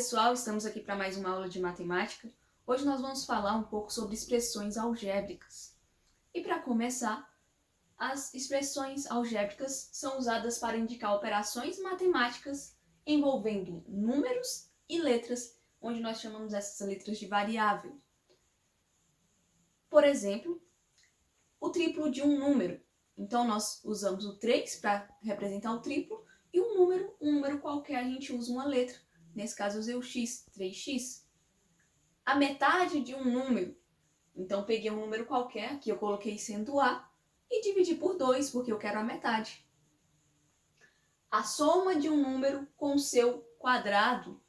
pessoal, estamos aqui para mais uma aula de matemática. Hoje nós vamos falar um pouco sobre expressões algébricas. E para começar, as expressões algébricas são usadas para indicar operações matemáticas envolvendo números e letras, onde nós chamamos essas letras de variável. Por exemplo, o triplo de um número. Então nós usamos o 3 para representar o triplo e um número qualquer a gente usa uma letra. Nesse caso, eu usei o x, 3x. A metade de um número. Então, peguei um número qualquer, que eu coloquei sendo A, e dividi por 2, porque eu quero a metade. A soma de um número com seu quadrado.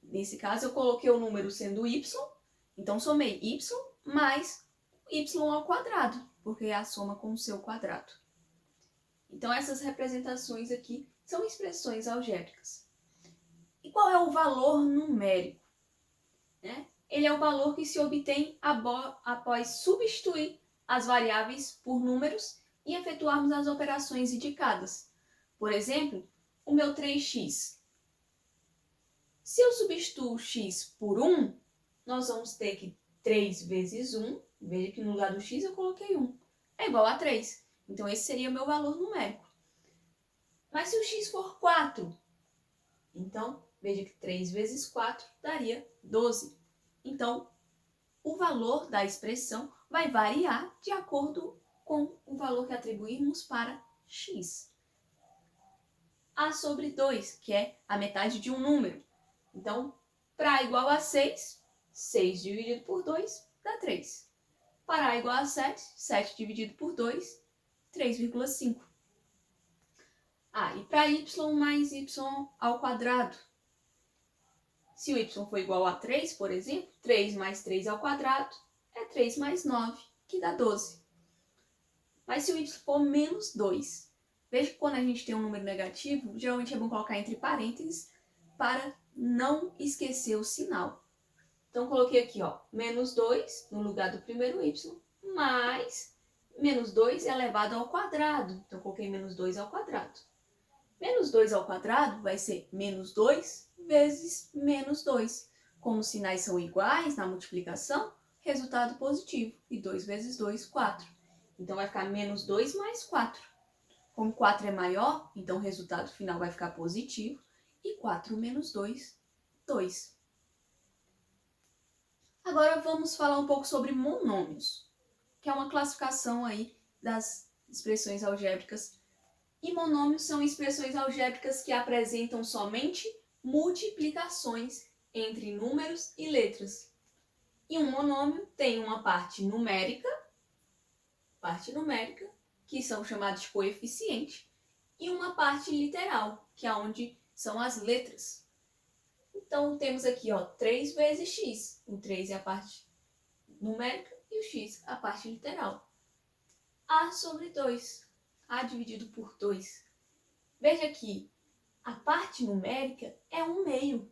Nesse caso, eu coloquei o número sendo y, então somei y mais y ao quadrado, porque é a soma com o seu quadrado. Então, essas representações aqui são expressões algébricas. E qual é o valor numérico? Ele é o valor que se obtém após substituir as variáveis por números e efetuarmos as operações indicadas. Por exemplo, o meu 3x. Se eu substituo x por 1, nós vamos ter que 3 vezes 1, veja que no lugar do x eu coloquei 1, é igual a 3. Então, esse seria o meu valor numérico. Mas se o x for 4, então, veja que 3 vezes 4 daria 12. Então, o valor da expressão vai variar de acordo com o valor que atribuímos para x. A sobre 2, que é a metade de um número. Então, para A igual a 6, 6 dividido por 2 dá 3. Para A igual a 7, 7 dividido por 2, 3,5. E para y mais y ao quadrado. Se o y for igual a 3, por exemplo, 3 mais 3 ao quadrado é 3 mais 9, que dá 12. Mas se o y for menos 2, veja que quando a gente tem um número negativo, geralmente é bom colocar entre parênteses para não esquecer o sinal. Então, coloquei aqui, menos 2 no lugar do primeiro y, mais menos 2 elevado ao quadrado. Então, coloquei menos 2 ao quadrado. Menos 2 ao quadrado vai ser menos 2 vezes menos 2. Como os sinais são iguais na multiplicação, resultado positivo. E 2 vezes 2, 4. Então, vai ficar menos 2 mais 4. Como 4 é maior, então o resultado final vai ficar positivo. E 4 menos 2, 2. Agora, vamos falar um pouco sobre monômios, que é uma classificação aí das expressões algébricas. E monômios são expressões algébricas que apresentam somente multiplicações entre números e letras. E um monômio tem uma parte numérica, que são chamados de coeficiente, e uma parte literal, que é onde são as letras. Então, temos aqui 3 vezes x. O 3 é a parte numérica e o x a parte literal. A sobre 2. A dividido por 2. Veja que a parte numérica é 1/2.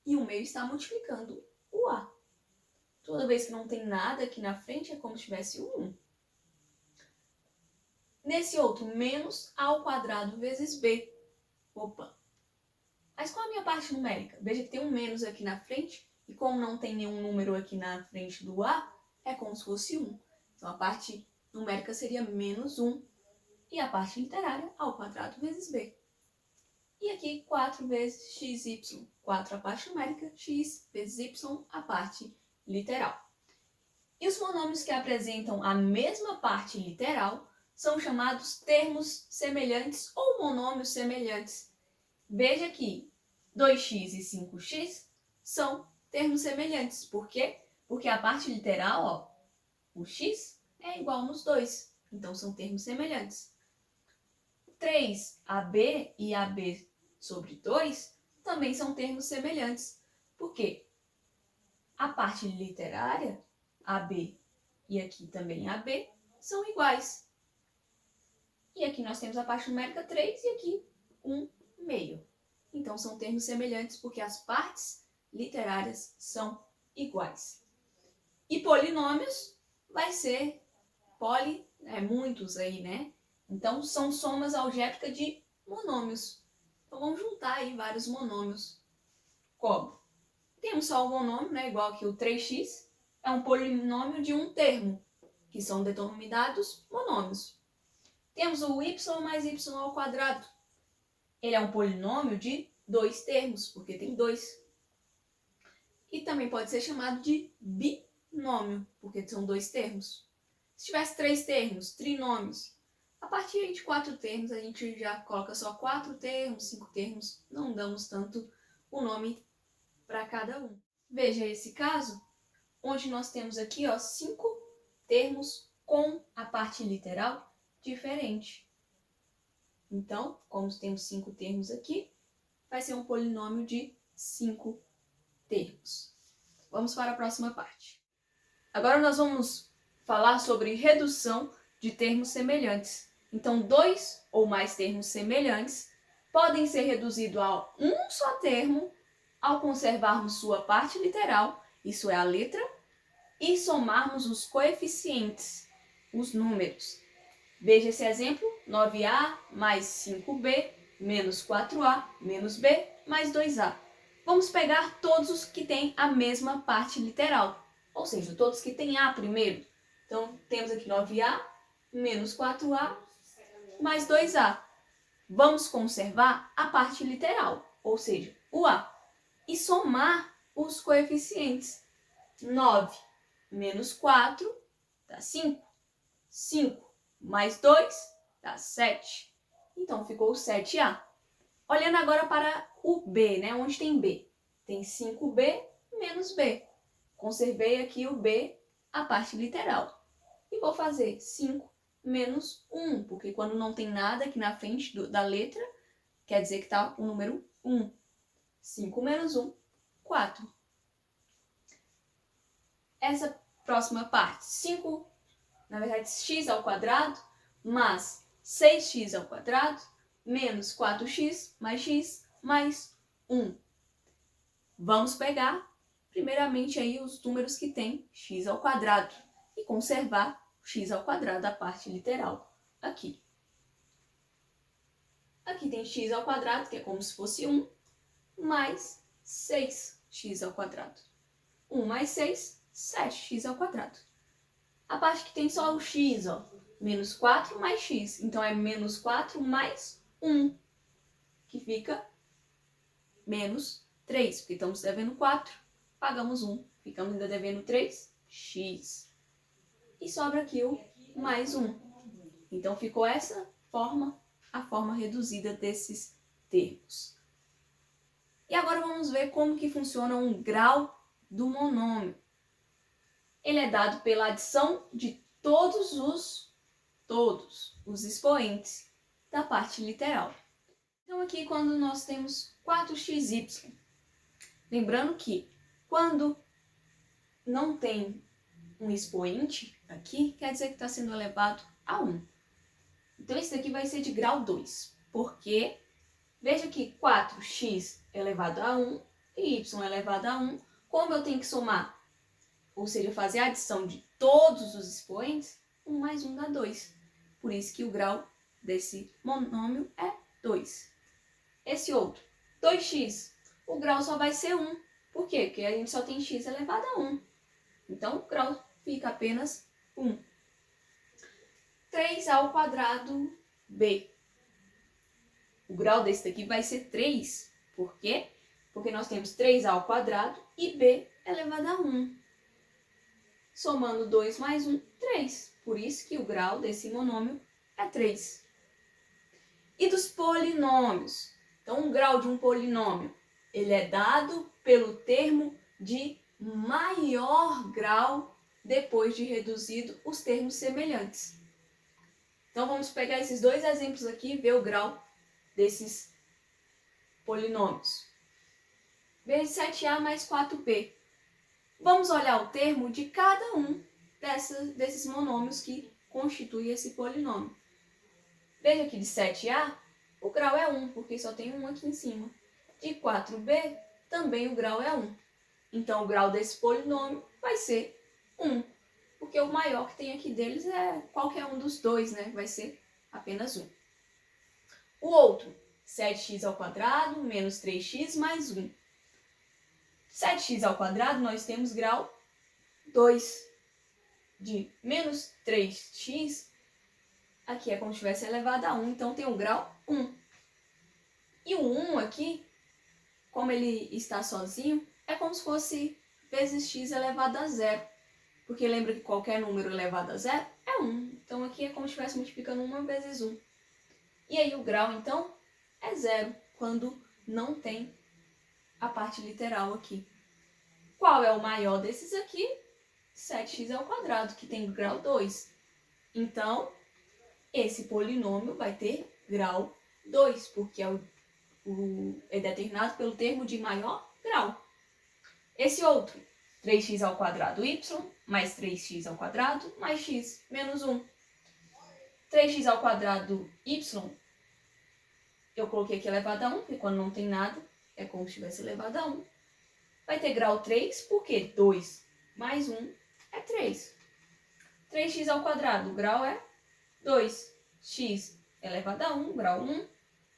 E 1/2 está multiplicando o A. Toda vez que não tem nada aqui na frente, é como se tivesse um 1. Nesse outro, menos A ao quadrado vezes B. Mas qual é a minha parte numérica? Veja que tem um menos aqui na frente. E como não tem nenhum número aqui na frente do A, é como se fosse 1. Então, a parte numérica seria menos 1 e a parte literária ao quadrado vezes b. E aqui 4 vezes xy. 4 a parte numérica, x vezes y a parte literal. E os monômios que apresentam a mesma parte literal são chamados termos semelhantes ou monômios semelhantes. Veja que 2x e 5x são termos semelhantes. Por quê? Porque a parte literal, o x, é igual nos dois. Então, são termos semelhantes. 3AB e AB sobre 2 também são termos semelhantes. Por quê? A parte literária, AB, e aqui também AB, são iguais. E aqui nós temos a parte numérica 3 e aqui 1/2. Então, são termos semelhantes porque as partes literárias são iguais. E polinômios vai ser muitos aí, né? Então, são somas algébricas de monômios. Então, vamos juntar aí vários monômios. Como? Temos só um monômio, né, igual aqui o 3x, é um polinômio de um termo, que são denominados monômios. Temos o y mais y ao quadrado. Ele é um polinômio de 2 termos, porque tem 2. E também pode ser chamado de binômio, porque são 2 termos. Se tivesse 3 termos, trinômios. A partir de 4 termos, a gente já coloca só 4 termos, 5 termos. Não damos tanto o nome para cada um. Veja esse caso, onde nós temos aqui 5 termos com a parte literal diferente. Então, como temos 5 termos aqui, vai ser um polinômio de 5 termos. Vamos para a próxima parte. Agora nós vamos falar sobre redução de termos semelhantes. Então, 2 ou mais termos semelhantes podem ser reduzidos a um só termo ao conservarmos sua parte literal, isso é a letra, e somarmos os coeficientes, os números. Veja esse exemplo, 9a mais 5b menos 4a menos b mais 2a. Vamos pegar todos os que têm a mesma parte literal, ou seja, todos que têm a primeiro. Então, temos aqui 9a menos 4a mais 2a. Vamos conservar a parte literal, ou seja, o a, e somar os coeficientes. 9 menos 4 dá 5. 5 mais 2 dá 7. Então, ficou o 7a. Olhando agora para o b, né? Onde tem b? Tem 5b menos b. Conservei aqui o b, a parte literal. E vou fazer 5 menos 1, porque quando não tem nada aqui na frente da letra, quer dizer que está o número 1. 5 menos 1, 4. Essa próxima parte, 5, na verdade, x ao quadrado, mais 6x ao quadrado, menos 4x mais 1. Vamos pegar, primeiramente, aí os números que tem x ao quadrado e conservar x ao quadrado, a parte literal, aqui. Aqui tem x ao quadrado, que é como se fosse 1, mais 6x ao quadrado. 1 mais 6, 7x ao quadrado. A parte que tem só o x, menos 4 mais x. Então, é menos 4 mais 1, que fica menos 3, porque estamos devendo 4, pagamos 1, ficamos ainda devendo 3x. E sobra aqui o mais 1. Então, ficou essa forma, a forma reduzida desses termos. E agora vamos ver como que funciona um grau do monômio. Ele é dado pela adição de todos os expoentes da parte literal. Então, aqui quando nós temos 4xy, lembrando que quando não tem um expoente aqui, quer dizer que está sendo elevado a 1. Então, esse daqui vai ser de grau 2, porque, veja que 4x elevado a 1 e y elevado a 1, como eu tenho que somar, ou seja, fazer a adição de todos os expoentes, 1 mais 1 dá 2. Por isso que o grau desse monômio é 2. Esse outro, 2x, o grau só vai ser 1. Por quê? Porque a gente só tem x elevado a 1. Então, o grau fica apenas 1. 3 ao quadrado b. O grau desse daqui vai ser 3. Por quê? Porque nós temos 3 ao quadrado e b elevado a 1. Somando 2 mais 1, 3. Por isso que o grau desse monômio é 3. E dos polinômios? Então, o grau de um polinômio, ele é dado pelo termo de maior grau depois de reduzido os termos semelhantes. Então, vamos pegar esses dois exemplos aqui e ver o grau desses polinômios. Veja 7a mais 4b. Vamos olhar o termo de cada um desses monômios que constituem esse polinômio. Veja que de 7a, o grau é 1, porque só tem 1 aqui em cima. De 4b, também o grau é 1. Então, o grau desse polinômio vai ser 1, porque o maior que tem aqui deles é qualquer um dos dois, né? Vai ser apenas 1. O outro, 7x ao quadrado menos 3x mais 1. 7x², nós temos grau 2. De menos 3x, aqui é como se tivesse elevado a 1, então tem o grau 1. E o 1 aqui, como ele está sozinho, é como se fosse vezes x elevado a 0. Porque lembra que qualquer número elevado a 0 é 1. Então aqui é como se estivesse multiplicando 1 vezes 1. E aí o grau, então, é 0, quando não tem a parte literal aqui. Qual é o maior desses aqui? 7x², que tem grau 2. Então, esse polinômio vai ter grau 2, porque é determinado pelo termo de maior grau. Esse outro, 3x² mais 3x² mais x menos 1. 3x² y, eu coloquei aqui elevado a 1, porque quando não tem nada, é como se tivesse elevado a 1. Vai ter grau 3, porque 2 mais 1 é 3. 3x², o grau é 2. X elevado a 1, grau 1.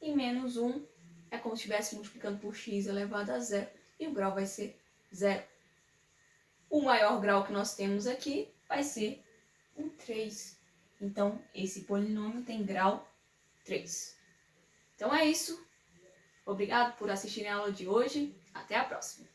E menos 1 é como se estivesse multiplicando por x elevado a 0. E o grau vai ser 0. O maior grau que nós temos aqui vai ser o 3. Então, esse polinômio tem grau 3. Então é isso. Obrigado por assistirem a aula de hoje. Até a próxima.